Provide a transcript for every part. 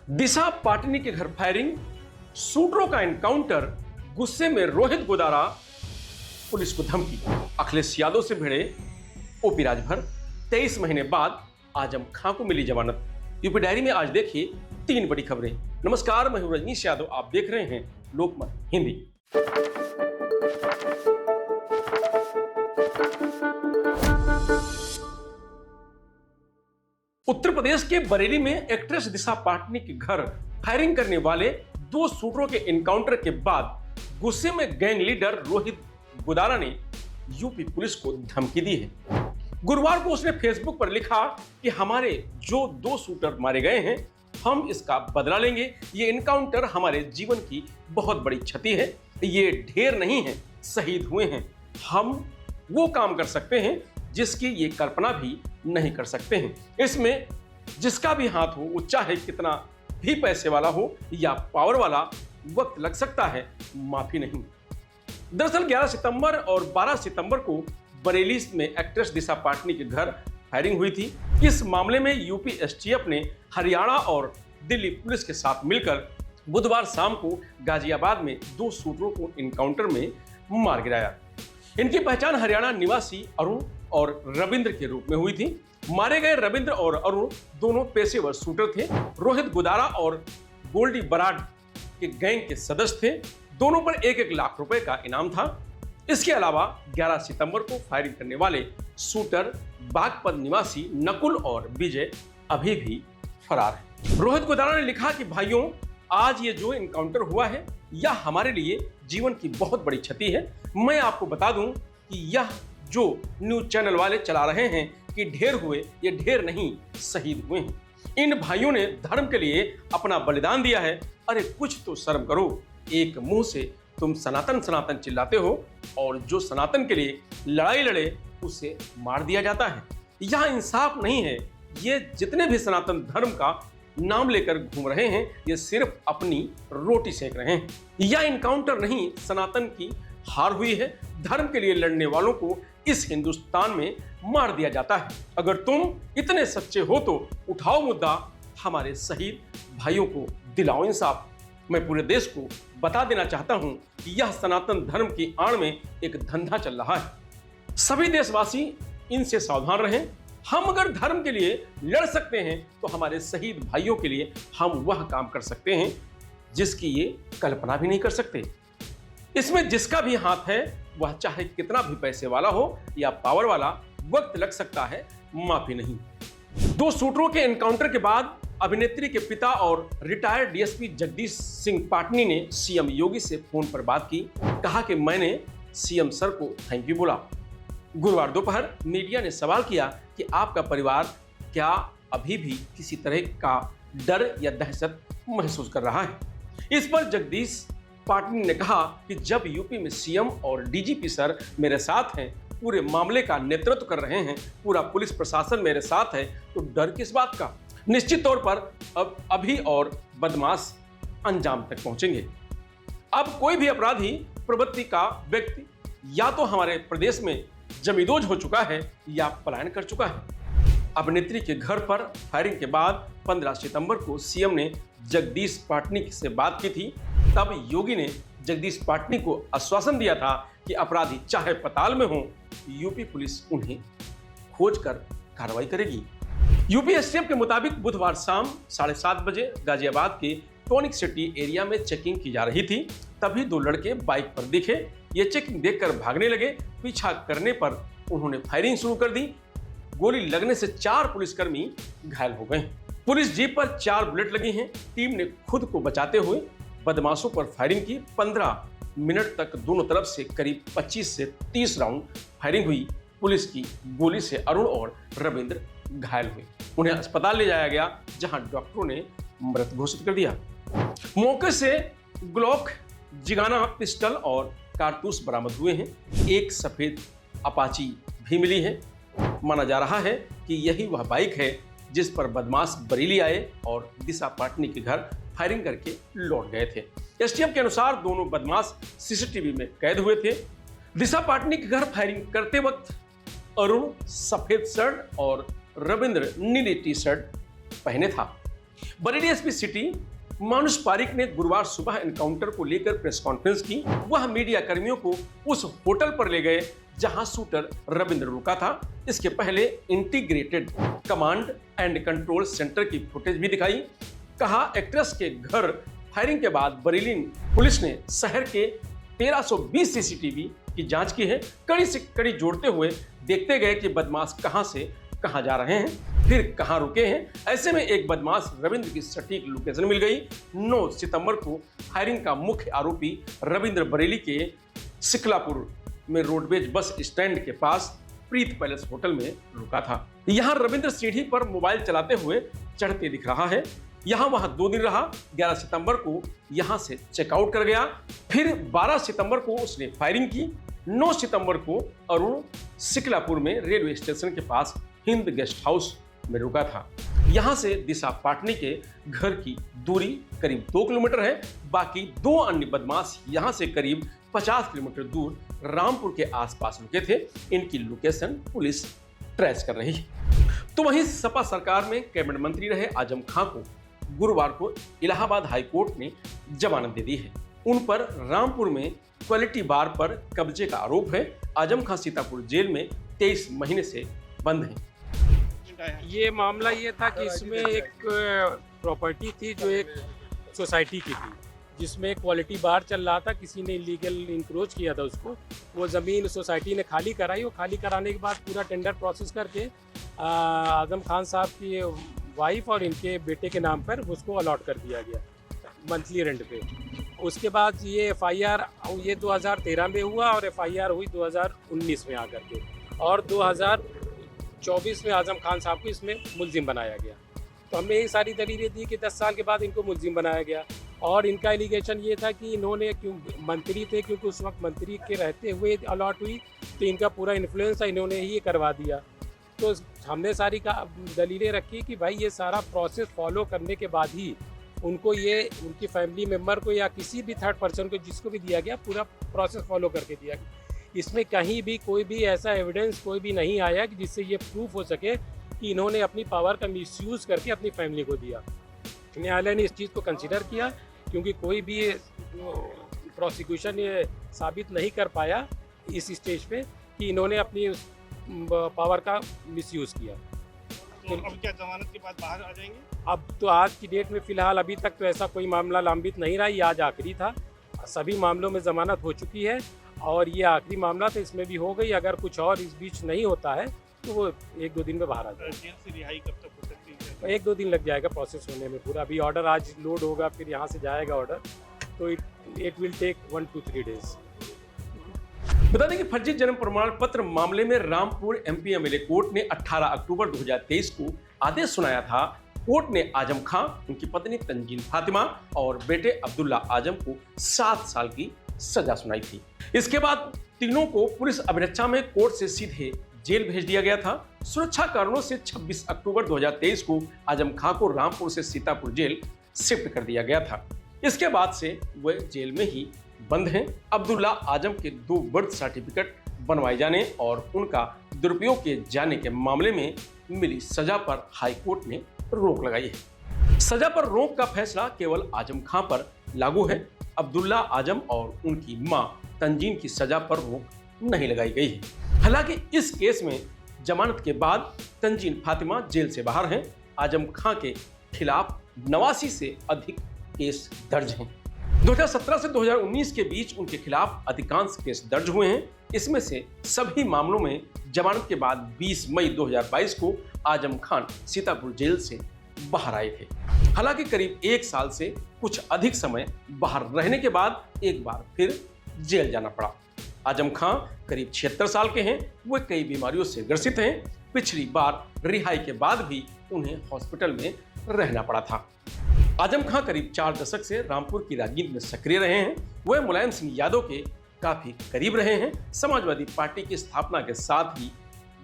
दिशा पाटनी के घर फायरिंग, शूटरों का एनकाउंटर, गुस्से में रोहित गोदारा, पुलिस को धमकी। अखिलेश यादव से भिड़े ओपी राजभर, 23 महीने बाद आजम खां को मिली जमानत। यूपी डायरी में आज देखिए 3 बड़ी खबरें। नमस्कार, मैं हूं रजनीश यादव, आप देख रहे हैं लोकमत हिंदी। उत्तर प्रदेश के बरेली में एक्ट्रेस दिशा पाटनी के घर फायरिंग करने वाले 2 शूटरों के एनकाउंटर के बाद गुस्से में गैंग लीडर रोहित गोदारा ने यूपी पुलिस को धमकी दी है। गुरुवार को उसने फेसबुक पर लिखा कि हमारे जो 2 शूटर मारे गए हैं, हम इसका बदला लेंगे। ये एनकाउंटर हमारे जीवन की बहुत बड़ी क्षति है। ये ढेर नहीं है, शहीद हुए हैं। हम वो काम कर सकते हैं जिसकी ये कल्पना भी नहीं कर सकते हैं। इसमें जिसका भी हाथ हो, वो चाहे कितना भी पैसे वाला हो या पावर वाला, वक्त लग सकता है, माफी नहीं। दरअसल 11 सितंबर और 12 सितंबर को बरेली में एक्ट्रेस दिशा पाटनी के घर फायरिंग हुई थी। इस मामले में यूपी एसटीएफ ने हरियाणा और दिल्ली पुलिस के साथ मिलकर बुधवार शाम को गाजियाबाद में 2 शूटरों को एनकाउंटर में मार गिराया। इनकी पहचान हरियाणा निवासी अरुण और रविंद्र के रूप में हुई थी। मारे गए रविंद्र और अरुण दोनों पेशेवर शूटर थे। रोहित गोदारा और गोल्डी बराड के गैंग के सदस्य थे। दोनों पर 1-1 लाख रुपए का इनाम था। इसके अलावा 11 सितंबर को फायरिंग करने वाले शूटर बागपत निवासी नकुल और विजय अभी भी फरार है। रोहित गोदारा ने लिखा कि भाइयों, आज ये जो एनकाउंटर हुआ है, यह हमारे लिए जीवन की बहुत बड़ी क्षति है। मैं आपको बता दूं कि यह जो न्यूज चैनल वाले चला रहे हैं कि ढेर हुए, ये ढेर नहीं, शहीद हुए हैं। इन भाइयों ने धर्म के लिए अपना बलिदान दिया है। अरे कुछ तो शर्म करो। एक मुंह से तुम सनातन सनातन चिल्लाते हो और जो सनातन के लिए लड़ाई लड़े उसे मार दिया जाता है। यह इंसाफ नहीं है। ये जितने भी सनातन धर्म का नाम लेकर घूम रहे हैं, ये सिर्फ अपनी रोटी सेक रहे हैं। यह इनकाउंटर नहीं, सनातन की हार हुई है। धर्म के लिए लड़ने वालों को इस हिंदुस्तान में मार दिया जाता है। अगर तुम इतने सच्चे हो तो उठाओ मुद्दा, हमारे शहीद भाइयों को दिलाओ इंसाफ। मैं पूरे देश को बता देना चाहता हूं कि यह सनातन धर्म की आड़ में एक धंधा चल रहा है। सभी देशवासी इनसे सावधान रहें। हम अगर धर्म के लिए लड़ सकते हैं तो हमारे शहीद भाइयों के लिए हम वह काम कर सकते हैं जिसकी ये कल्पना भी नहीं कर सकते। इसमें जिसका भी हाथ है, वह चाहे कितना भी पैसे वाला हो या पावर वाला, वक्त लग सकता है, माफी नहीं। 2 शूटरों के एनकाउंटर के बाद अभिनेत्री के पिता और रिटायर्ड डीएसपी जगदीश सिंह पाटनी ने सीएम योगी से फोन पर बात की। कहा कि मैंने सीएम सर को थैंक यू बोला। गुरुवार दोपहर मीडिया ने सवाल किया कि आपका परिवार क्या अभी भी किसी तरह का डर या दहशत महसूस कर रहा है। इस पर जगदीश पाटनी ने कहा कि जब यूपी में सीएम और डीजीपी सर मेरे साथ हैं, पूरे मामले का नेतृत्व कर रहे हैं, पूरा पुलिस प्रशासन मेरे साथ है, तो डर किस बात का। निश्चित तौर पर अब अभी और बदमाश अंजाम तक पहुंचेंगे। अब कोई भी अपराधी प्रवृत्ति का व्यक्ति या तो हमारे प्रदेश में जमींदोज हो चुका है या पलायन कर चुका है। अभिनेत्री के घर पर फायरिंग के बाद 15 सितंबर को सीएम ने जगदीश पाटनी से बात की थी। तब योगी ने जगदीश पाटनी को आश्वासन दिया था कि अपराधी चाहे पाताल में हो, यूपी पुलिस उन्हें खोजकर कार्रवाई करेगी। यूपी एसटीएफ के मुताबिक बुधवार शाम 7:30 बजे गाजियाबाद के टॉनिक सिटी एरिया में चेकिंग की जा रही थी। तभी 2 लड़के बाइक पर दिखे। ये चेकिंग देखकर भागने लगे। पीछा करने पर उन्होंने फायरिंग शुरू कर दी। गोली लगने से 4 पुलिसकर्मी घायल हो गए। पुलिस जीप पर 4 बुलेट लगी हैं। टीम ने खुद को बचाते हुए बदमाशों पर फायरिंग की। 15 मिनट तक दोनों तरफ से करीब 25 से 30 राउंड फायरिंग हुई। पुलिस की गोली से अरुण और रविंद्र घायल हुए। उन्हें अस्पताल ले जाया गया, जहां डॉक्टरों ने मृत घोषित कर दिया। मौके से ग्लॉक, जिगाना पिस्टल और कारतूस बरामद हुए हैं। एक सफेद अपाची भी मिली है। माना जा रहा है कि यही वह बाइक है जिस पर बदमाश बरेली आए और दिशा पाटनी के घर फायरिंग करके लौट गए थे। एसटीएफ के अनुसार दोनों बदमाश सीसीटीवी में कैद हुए थे। दिशा पाटनी के घर फायरिंग करते वक्त अरुण सफेद शर्ट और रविंद्र नीली टी शर्ट पहने था। बरेली एसपी सिटी मानुष पारिक ने गुरुवार सुबह एनकाउंटर को लेकर प्रेस कॉन्फ्रेंस की। वह मीडिया कर्मियों को उस होटल पर ले गए जहां शूटर रविंद्र रुका था। इसके पहले integrated command and control centre की फुटेज भी दिखाई। कहा एक्ट्रेस के घर फायरिंग के बाद बरेली पुलिस ने शहर के 1320 सीसीटीवी की जांच की है। कड़ी से कड़ी जोड़ते हुए देखते गए कि बदमाश कहां से कहां जा रहे हैं, फिर कहां रुके हैं। ऐसे में एक बदमाश रविंद्र की सटीक लोकेशन मिल गई। 9 सितंबर को फायरिंग का मुख्य आरोपी रविंद्र बरेली के सिकलापुर में रोडवेज बस स्टैंड के पास प्रीत पैलेस होटल में रुका था। यहां रविंद्र सीढ़ी पर मोबाइल चलाते हुए चढ़ते दिख रहा है। यहां वहां 2 दिन रहा। 11 सितंबर को यहां से चेकआउट कर गया। फिर 12 सितंबर को उसने फायरिंग की। 9 सितंबर को अरुण सिकलापुर में रेलवे स्टेशन के पास हिंद गेस्ट हाउस में रुका था। यहां से दिशा पाटनी के घर की दूरी करीब 2 किलोमीटर है। बाकी 2 अन्य बदमाश यहां से करीब 50 किलोमीटर दूर रामपुर के आसपास रुके थे। इनकी लोकेशन पुलिस ट्रेस कर रही है। तो वहीं सपा सरकार में कैबिनेट मंत्री रहे आजम खां को गुरुवार को इलाहाबाद हाई कोर्ट ने जमानत दे दी है। उन पर रामपुर में क्वालिटी बार पर कब्जे का आरोप है। आजम खां सीतापुर जेल में 23 महीने से बंद हैं। ये मामला ये था कि इसमें एक प्रॉपर्टी थी जो एक सोसाइटी की थी, जिसमें क्वालिटी बार चल रहा था। किसी ने इलीगल इंक्रोच किया था उसको। वो ज़मीन सोसाइटी ने खाली कराई। वो खाली कराने के बाद पूरा टेंडर प्रोसेस करके आजम खान साहब की वाइफ और इनके बेटे के नाम पर उसको अलॉट कर दिया गया मंथली रेंट पे। उसके बाद ये एफआईआर ये 2013 में हुआ और एफआईआर हुई 2019 में आकर के, और 2024 में आजम खान साहब को इसमें मुलजिम बनाया गया। तो हमने ये सारी दलीलें दी कि 10 साल के बाद इनको मुलजिम बनाया गया। और इनका एलिगेशन ये था कि इन्होंने क्यों मंत्री थे, क्योंकि उस वक्त मंत्री के रहते हुए अलॉट हुई, तो इनका पूरा इन्फ्लुएंस था, इन्होंने ही ये करवा दिया। तो हमने सारी दलीलें रखी कि भाई ये सारा प्रोसेस फॉलो करने के बाद ही उनको ये उनकी फैमिली मेम्बर को या किसी भी थर्ड पर्सन को जिसको भी दिया गया पूरा प्रोसेस फॉलो करके दिया गया। इसमें कहीं भी कोई भी ऐसा एविडेंस कोई भी नहीं आया कि जिससे ये प्रूफ हो सके कि इन्होंने अपनी पावर का मिसयूज़ करके अपनी फैमिली को दिया। न्यायालय ने इस चीज़ को कंसिडर किया, क्योंकि कोई भी प्रोसिक्यूशन ये साबित नहीं कर पाया इस स्टेज पे कि इन्होंने अपनी पावर का मिसयूज़ किया। तो अब क्या जमानत के बाद बाहर आ जाएंगे? अब तो आज की डेट में फ़िलहाल अभी तक तो ऐसा कोई मामला लंबित नहीं रहा। ये आज आखिरी था। सभी मामलों में ज़मानत हो चुकी है और ये आखिरी मामला था, इसमें भी हो गई। अगर कुछ और इस बीच नहीं होता है तो वो 1-2 दिन में बाहर आ जाएगा। जेल से रिहाई कब तक हो सकती है? 1-2 दिन लग जाएगा प्रोसेस होने में पूरा। अभी ऑर्डर आज लोड होगा, फिर यहाँ से जाएगा ऑर्डर, तो it will take 1 to 3 days। बता दें कि फर्जी जन्म प्रमाण पत्र मामले में रामपुर एमपी एमएलए कोर्ट ने 18 अक्टूबर 2023 को आदेश सुनाया था। कोर्ट ने आजम खां, उनकी पत्नी तंजीन फातिमा और बेटे अब्दुल्ला आजम को 7 साल की सजा सुनाई थी। इसके बाद तीनों को पुलिस अभिरक्षा में कोर्ट से सीधे जेल भेज दिया गया था। सुरक्षा कारणों से 26 अक्टूबर 2023 को आजम खां को रामपुर से सीतापुर जेल शिफ्ट कर दिया गया था। इसके बाद से वे जेल में ही बंद हैं। अब्दुल्ला आजम के 2 बर्थ सर्टिफिकेट बनवाए जाने और उनका दुरुपयोग किए जाने के मामले में मिली सजा पर हाई कोर्ट ने रोक लगाई है। सजा पर रोक का फैसला केवल आजम खां पर लागू है। अब्दुल्ला आजम और उनकी मां तंजीन की सजा पर रोक नहीं लगाई गई है। हालांकि इस केस में जमानत के बाद तंजीन फातिमा जेल से बाहर हैं। आजम खां के खिलाफ 89 से अधिक केस दर्ज हैं। 2017 से 2019 के बीच उनके खिलाफ अधिकांश केस दर्ज हुए हैं। इसमें से सभी मामलों में जमानत के बाद 20 मई 2022 को आजम खान सीतापुर जेल से बाहर आए थे। हालांकि करीब 1 साल से कुछ अधिक समय बाहर रहने के बाद एक बार फिर जेल जाना पड़ा। आजम खां करीब 76 साल के हैं। वे कई बीमारियों से ग्रसित हैं। पिछली बार रिहाई के बाद भी उन्हें हॉस्पिटल में रहना पड़ा था। आजम खां करीब 4 दशक से रामपुर की राजनीति में सक्रिय रहे हैं। वे मुलायम सिंह यादव के काफी करीब रहे हैं। समाजवादी पार्टी की स्थापना के साथ ही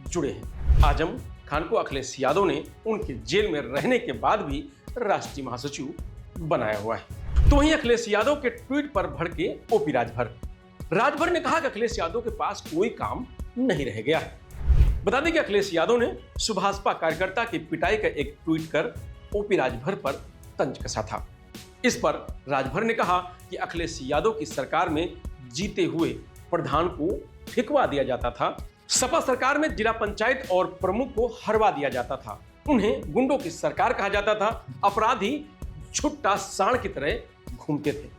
जुड़े हैं। आजम खान को अखिलेश यादव ने उनके जेल में रहने के बाद भी राष्ट्रीय महासचिव बनाया हुआ है। तो वहीं अखिलेश यादव के ट्वीट पर भड़के ओपी राजभर ने कहा कि अखिलेश यादव के पास कोई काम नहीं रह गया है। बता दें कि अखिलेश यादव ने सुभाषपा कार्यकर्ता की पिटाई का एक ट्वीट कर ओपी राजभर पर तंज कसा था। इस पर राजभर ने कहा कि अखिलेश यादव की सरकार में जीते हुए प्रधान को फेंकवा दिया जाता था। सपा सरकार में जिला पंचायत और प्रमुख को हरवा दिया जाता था। उन्हें गुंडों की सरकार कहा जाता था। अपराधी छुट्टा सांड की तरह घूमते थे।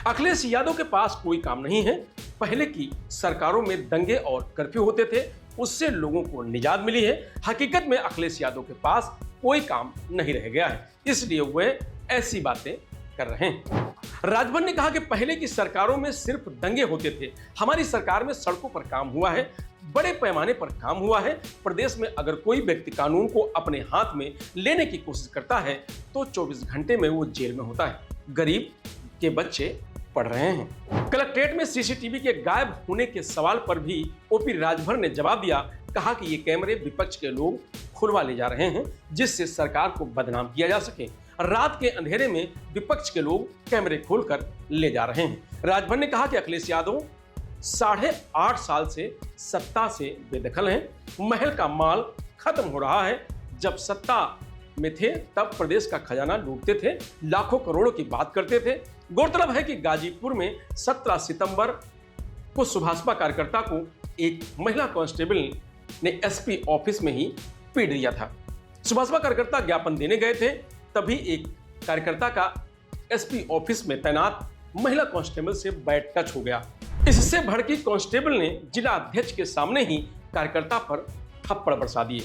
अखिलेश यादव के पास कोई काम नहीं है। पहले की सरकारों में दंगे और कर्फ्यू होते थे, उससे लोगों को निजात मिली है। हकीकत में अखिलेश यादव के पास कोई काम नहीं रह गया है, इसलिए वे ऐसी बातें कर रहे हैं। राजभर ने कहा कि पहले की सरकारों में सिर्फ दंगे होते थे, हमारी सरकार में सड़कों पर काम हुआ है, बड़े पैमाने पर काम हुआ है। प्रदेश में अगर कोई व्यक्ति कानून को अपने हाथ में लेने की कोशिश करता है तो 24 घंटे में वो जेल में होता है। गरीब के बच्चे पढ़ रहे हैं। कलेक्ट्रेट में सीसीटीवी के गायब होने के सवाल पर भी ओपी राजभर ने जवाब दिया। कहा कि ये कैमरे विपक्ष के लोग खुलवा ले जा रहे हैं जिससे सरकार को बदनाम किया जा सके। रात के अंधेरे में विपक्ष के लोग कैमरे खोलकर ले जा रहे हैं। राजभर ने कहा कि अखिलेश यादव 8.5 साल से सत्ता से बेदखल हैं। महल का माल खत्म हो रहा है। जब सत्ता में थे तब प्रदेश का खजाना लूटते थे, लाखों करोड़ों की बात करते थे। गौरतलब है कि गाजीपुर में 17 सितंबर को सुभाषपा कार्यकर्ता को एक महिला कांस्टेबल ने एसपी ऑफिस में ही पीट दिया था। सुभाषपा कार्यकर्ता ज्ञापन देने गए थे, तभी एक कार्यकर्ता का एसपी ऑफिस में तैनात महिला कांस्टेबल से बैड टच हो गया। इससे भड़की कांस्टेबल ने जिला अध्यक्ष के सामने ही कार्यकर्ता पर थप्पड़ बरसा दिए।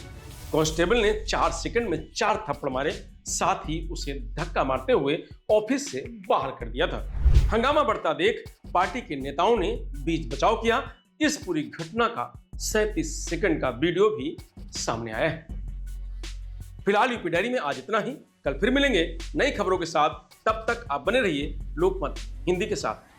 कांस्टेबल ने 4 सेकंड में 4 थप्पड़ मारे, साथ ही उसे धक्का मारते हुए ऑफिस से बाहर कर दिया था। हंगामा बढ़ता देख पार्टी के नेताओं ने बीच बचाव किया। इस पूरी घटना का 37 सेकंड का वीडियो भी सामने आया है। फिलहाल यूपी डायरी में आज इतना ही। कल फिर मिलेंगे नई खबरों के साथ। तब तक आप बने रहिए लोकमत हिंदी के साथ।